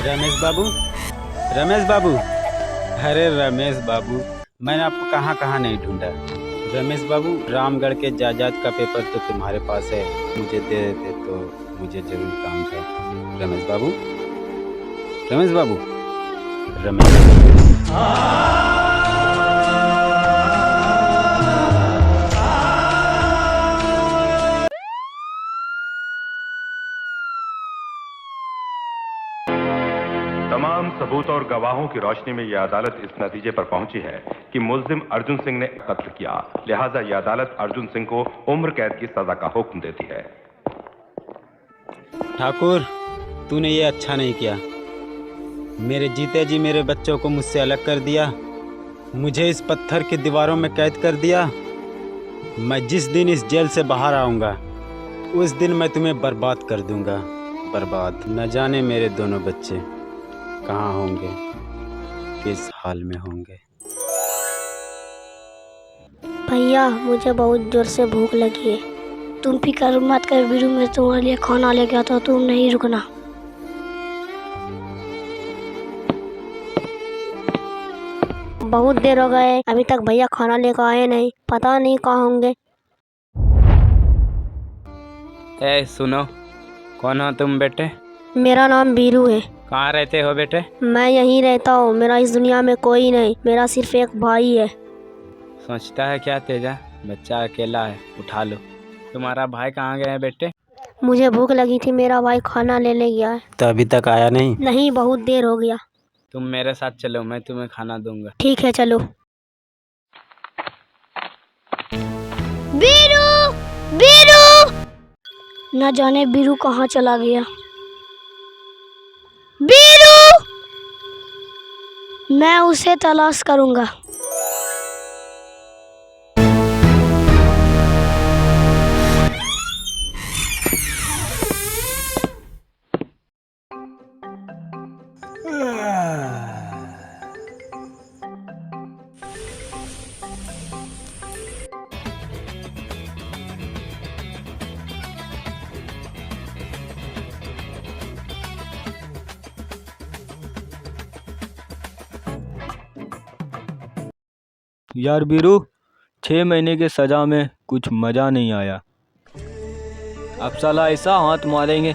रमेश बाबू, रमेश बाबू, अरे रमेश बाबू, मैंने आपको कहाँ कहाँ नहीं ढूंढा। रमेश बाबू, रामगढ़ के जायदाद का पेपर तो तुम्हारे पास है, मुझे दे देते तो मुझे जरूर काम था। रमेश बाबू, रमेश बाबू, रमेश बाबू। तमाम सबूत और गवाहों की रोशनी में यह अदालत इस नतीजे पर पहुंची है कि मुल्जिम अर्जुन सिंह ने कत्ल किया, लिहाजा यह अदालत अर्जुन सिंह को उम्र कैद की सजा का हुक्म देती है। ठाकुर, तूने ये अच्छा नहीं किया। मेरे जीते जी मेरे बच्चों को मुझसे अलग कर दिया, मुझे इस पत्थर की दीवारों में कैद कर दिया। मैं जिस दिन इस जेल से बाहर आऊँगा उस दिन मैं तुम्हें बर्बाद कर दूंगा, बर्बाद। न जाने मेरे दोनों बच्चे कहाँ होंगे, किस हाल में होंगे। भैया, मुझे बहुत जोर से भूख लगी है। तुम फिक्र मत कर बीरू, मैं तुम्हारे लिए खाना लेके आता हूँ, तुम नहीं रुकना। बहुत देर हो गए, अभी तक भैया खाना लेकर आए नहीं, पता नहीं कहाँ होंगे। ए सुनो, कौन हो तुम बेटे? मेरा नाम बीरू है। कहाँ रहते हो बेटे? मैं यहीं रहता हूँ, मेरा इस दुनिया में कोई नहीं, मेरा सिर्फ एक भाई है। सोचता है क्या तेजा, बच्चा अकेला है, उठा लो। तुम्हारा भाई कहाँ गया है बेटे? मुझे भूख लगी थी, मेरा भाई खाना लेने गया है। तो अभी तक आया नहीं? नहीं, बहुत देर हो गया। तुम मेरे साथ चलो, मैं तुम्हें खाना दूंगा। ठीक है, चलो। बीरू, बीरू! न जाने बीरू कहाँ चला गया। बीरू! मैं उसे तलाश करूंगा। यार बीरू, 6 महीने के सजा में कुछ मज़ा नहीं आया। अब साला ऐसा हाथ मारेंगे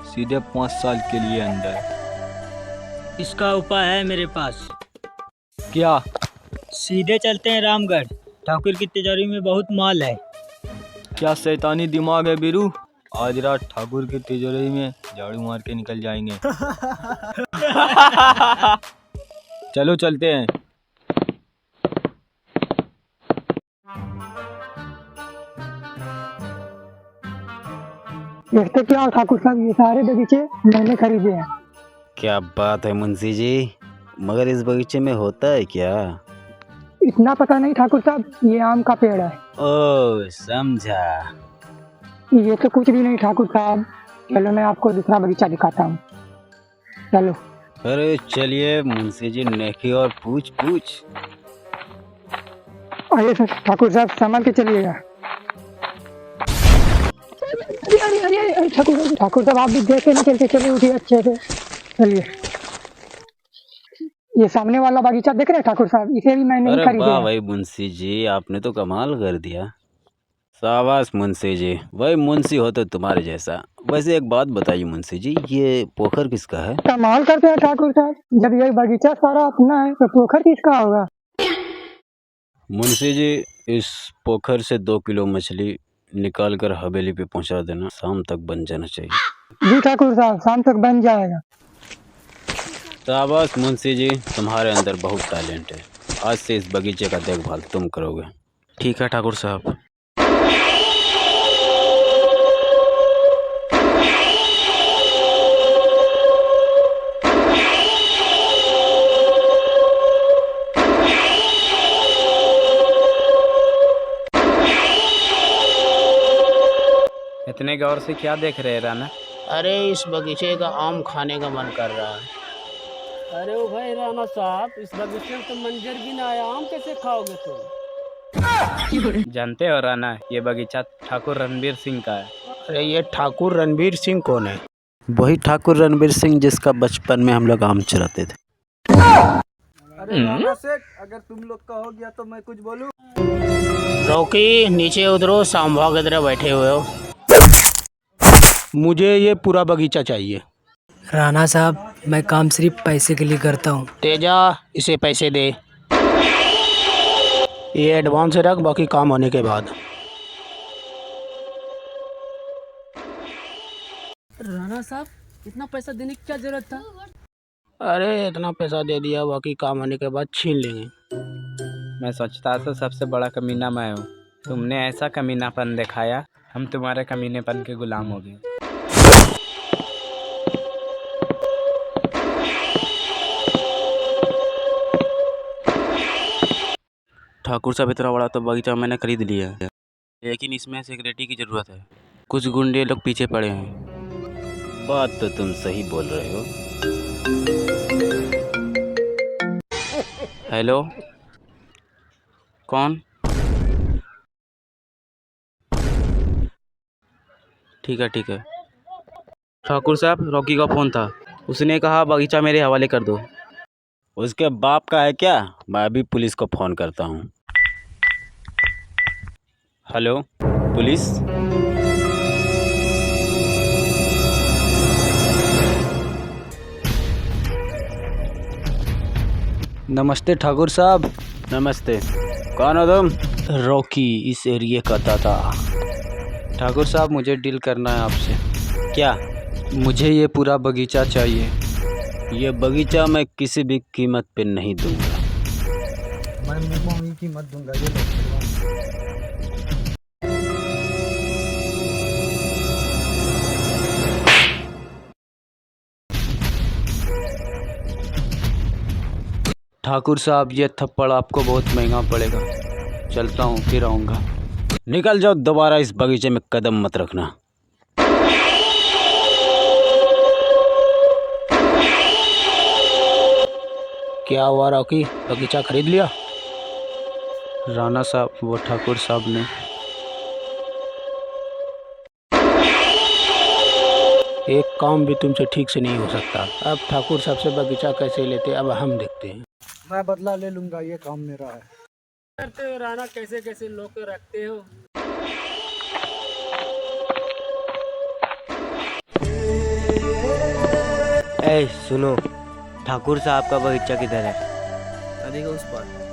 सीधे 5 साल के लिए अंदर। इसका उपाय है मेरे पास। क्या? सीधे चलते हैं रामगढ़, ठाकुर की तिजोरी में बहुत माल है। क्या शैतानी दिमाग है बीरू? आज रात ठाकुर की तिजोरी में झाड़ू मार के निकल जाएंगे। चलो चलते हैं। देखते क्या ठाकुर साहब, ये सारे बगीचे मैंने खरीदे हैं। क्या बात है मुंशी जी, मगर इस बगीचे में होता है क्या? इतना पता नहीं ठाकुर साहब, ये आम का पेड़ है। ओ समझा। ये तो कुछ भी नहीं ठाकुर साहब, चलो मैं आपको दूसरा बगीचा दिखाता हूँ, चलो। अरे चलिए मुंशी जी, नेकी और पूछ पूछ। अरे ठाकुर साहब, संभल के चलिएगा। अरे ठाकुर साहब, आप भी देखे ना, चल के चलिए, उठिए अच्छे से, चलिए। ये सामने वाला बगीचा देख रहे हैं ठाकुर साहब, इसे भी मैंने ही अरे खरीदा वाह है। भाई मुंशी जी, आपने तो कमाल कर दिया। शाबाश मुंशी जी, भाई मुंशी हो तो तुम्हारे जैसा। वैसे एक बात बताइए मुंशी जी, ये पोखर किसका है? कमाल करते हैं ठाकुर साहब, जब ये बगीचा सारा अपना है तो पोखर किसका होगा? मुंशी जी, इस पोखर से 2 किलो मछली निकाल कर हवेली पे पहुंचा देना, शाम तक बन जाना चाहिए। जी ठाकुर साहब, शाम तक बन जाएगा। शाबाश मुंशी जी, तुम्हारे अंदर बहुत टैलेंट है। आज से इस बगीचे का देखभाल तुम करोगे। ठीक है ठाकुर साहब। इतने गौर से क्या देख रहे हैं राना? अरे इस बगीचे का आम खाने का मन कर रहा है। अरे ओ भाई राणा साहब, इस बगीचे में तो मंजर भी ना आया, आम कैसे खाओगे तुम? जानते हो राना, ये बगीचा ठाकुर रणबीर सिंह का है। अरे ये ठाकुर रणबीर सिंह कौन है? वही ठाकुर रणबीर सिंह जिसका बचपन में हम लोग आम चुराते थे। अरे राणा सेठ, अगर तुम लोग का हो गया तो मैं कुछ बोलूं? रॉकी नीचे उतरो, सांभा की तरह बैठे हुए हो। मुझे ये पूरा बगीचा चाहिए। राणा साहब, मैं काम सिर्फ पैसे के लिए करता हूँ। तेजा, इसे पैसे दे। ये एडवांस रख, बाकी काम होने के बाद। राणा साहब, इतना पैसा देने की क्या जरूरत था? अरे इतना पैसा दे दिया, बाकी काम होने के बाद छीन लेंगे। मैं सोचता था सबसे बड़ा कमीना मैं हूँ। तुमने ऐसा कमीनापन दिखाया, हम तुम्हारे कमीनेपन के गुलाम हो गए। ठाकुर साहब, इतना बड़ा तो बगीचा मैंने खरीद लिया है, लेकिन इसमें सिक्योरिटी की ज़रूरत है। कुछ गुंडे लोग पीछे पड़े हैं। बात तो तुम सही बोल रहे हो। हेलो, कौन? ठीक है। ठाकुर साहब, रॉकी का फ़ोन था। उसने कहा बगीचा मेरे हवाले कर दो। उसके बाप का है क्या? मैं अभी पुलिस को फ़ोन करता हूँ। Hello police. नमस्ते ठाकुर साहब। नमस्ते, कौन हो तुम? रॉकी, इस एरिया का दादा। ठाकुर साहब, मुझे डील करना है आपसे। क्या? मुझे ये पूरा बगीचा चाहिए। ये बगीचा मैं किसी भी कीमत पे नहीं दूंगा। मैं मुंह मांगी कीमत दूंगा। ये लो। ठाकुर साहब, ये थप्पड़ आपको बहुत महंगा पड़ेगा। चलता हूँ, फिर आऊँगा। निकल जाओ, दोबारा इस बगीचे में कदम मत रखना। क्या हुआ रॉकी, बगीचा खरीद लिया? राणा साहब, वो ठाकुर साहब ने। एक काम भी तुमसे ठीक से नहीं हो सकता। अब ठाकुर साहब से बगीचा कैसे लेते, अब हम देखते हैं। मैं बदला ले लूँगा, ये काम मेरा है। करते हो राणा, कैसे कैसे लोग को रखते हो। ए सुनो, ठाकुर साहब का बगीचा किधर है? नदी के उस पार।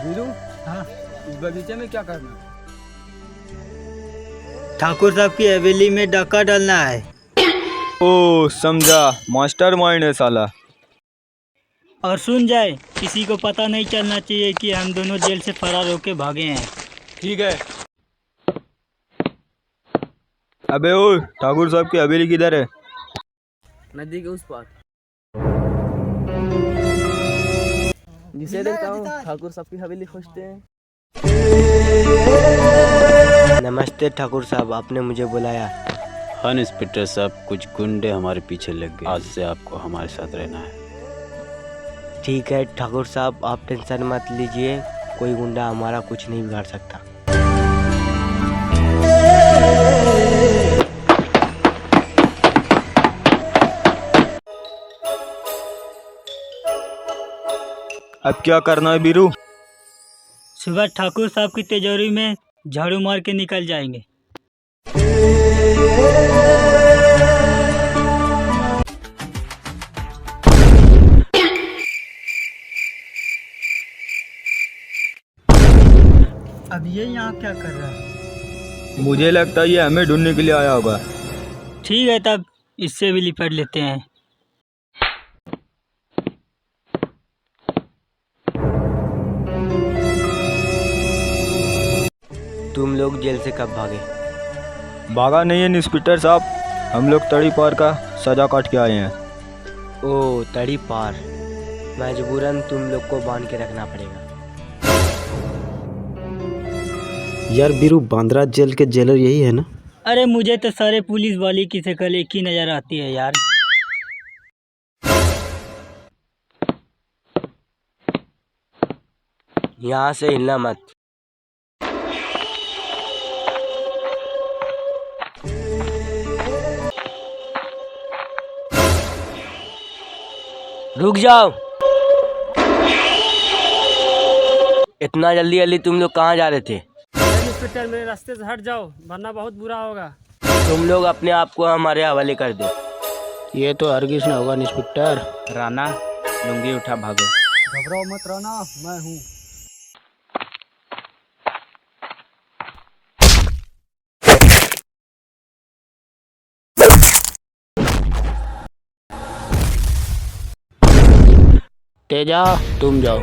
वीरू, हाँ, इस बगीचे में क्या करना है? ठाकुर साहब की हवेली में डाका डालना है। ओ समझा, मास्टर माइंड है साला। और सुन जाए, किसी को पता नहीं चलना चाहिए कि हम दोनों जेल से फरार होके भागे हैं। ठीक है। अबे ओ, ठाकुर साहब की हवेली किधर है? नदी के उस पार। जिसे देखता हूँ ठाकुर साहब की हवेली खोजते हैं। नमस्ते ठाकुर साहब, आपने मुझे बुलाया। हाँ इंस्पेक्टर साहब, कुछ गुंडे हमारे पीछे लग गए। आज से आपको हमारे साथ रहना है। ठीक है ठाकुर साहब, आप टेंशन मत लीजिए, कोई गुंडा हमारा कुछ नहीं बिगाड़ सकता। अब क्या करना है बीरू? सुबह ठाकुर साहब की तिजोरी में झाड़ू मार के निकल जाएंगे। अब ये यहाँ क्या कर रहा है? मुझे लगता है ये हमें ढूंढने के लिए आया होगा। ठीक है, तब इससे भी लिपट लेते हैं। तुम लोग जेल से कब भागे? भागा नहीं है इंस्पेक्टर साहब, हम लोग तड़ी पार का सजा काट के आए हैं। ओ तड़ी पार, मजबूरन तुम लोग को बांध के रखना पड़ेगा। यार बीरू, बांद्रा जेल के जेलर यही है ना? अरे मुझे तो सारे पुलिस वाले की शक्ल एक ही नजर आती है यार। यहाँ से हिलना मत। रुक जाओ। इतना जल्दी जल्दी तुम लोग कहाँ जा रहे थे? इंस्पेक्टर, मेरे रास्ते से हट जाओ वरना बहुत बुरा होगा। तुम लोग अपने आप को हमारे हवाले कर दो। ये तो हरगिज ना होगा इंस्पेक्टर। राना, लुंगी उठा भागो। घबराओ मत राना, मैं हूँ। तेजा, तुम जाओ।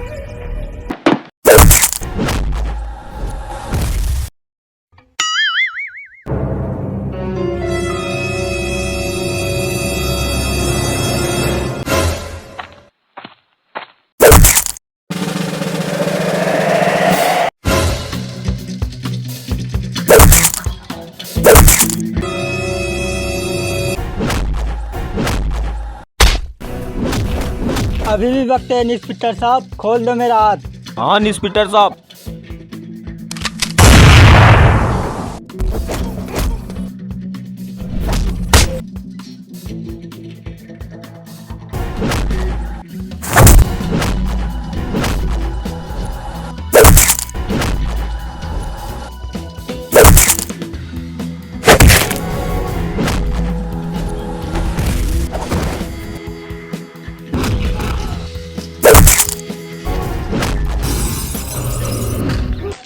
अभी भी वक्त है इंस्पेक्टर साहब, खोल दो मेरा हाथ। हाँ इंस्पेक्टर साहब।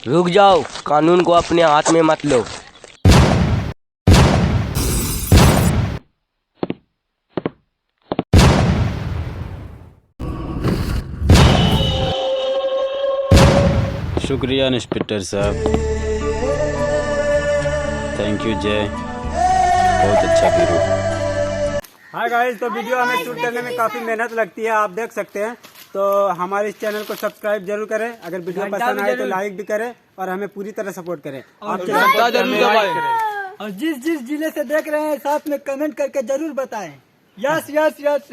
रुक जाओ, कानून को अपने हाथ में मत लो। शुक्रिया इंस्पेक्टर साहब। थैंक यू जय, बहुत अच्छा बीरू। हाय गाइस, तो वीडियो हमें शूट करने में काफ़ी मेहनत लगती है, आप देख सकते हैं। तो हमारे इस चैनल को सब्सक्राइब जरूर करें, अगर वीडियो पसंद आए तो लाइक भी करें और हमें पूरी तरह सपोर्ट करें। और जिस जिस जिले से देख रहे हैं साथ में कमेंट करके जरूर बताएं। Yes yes yes.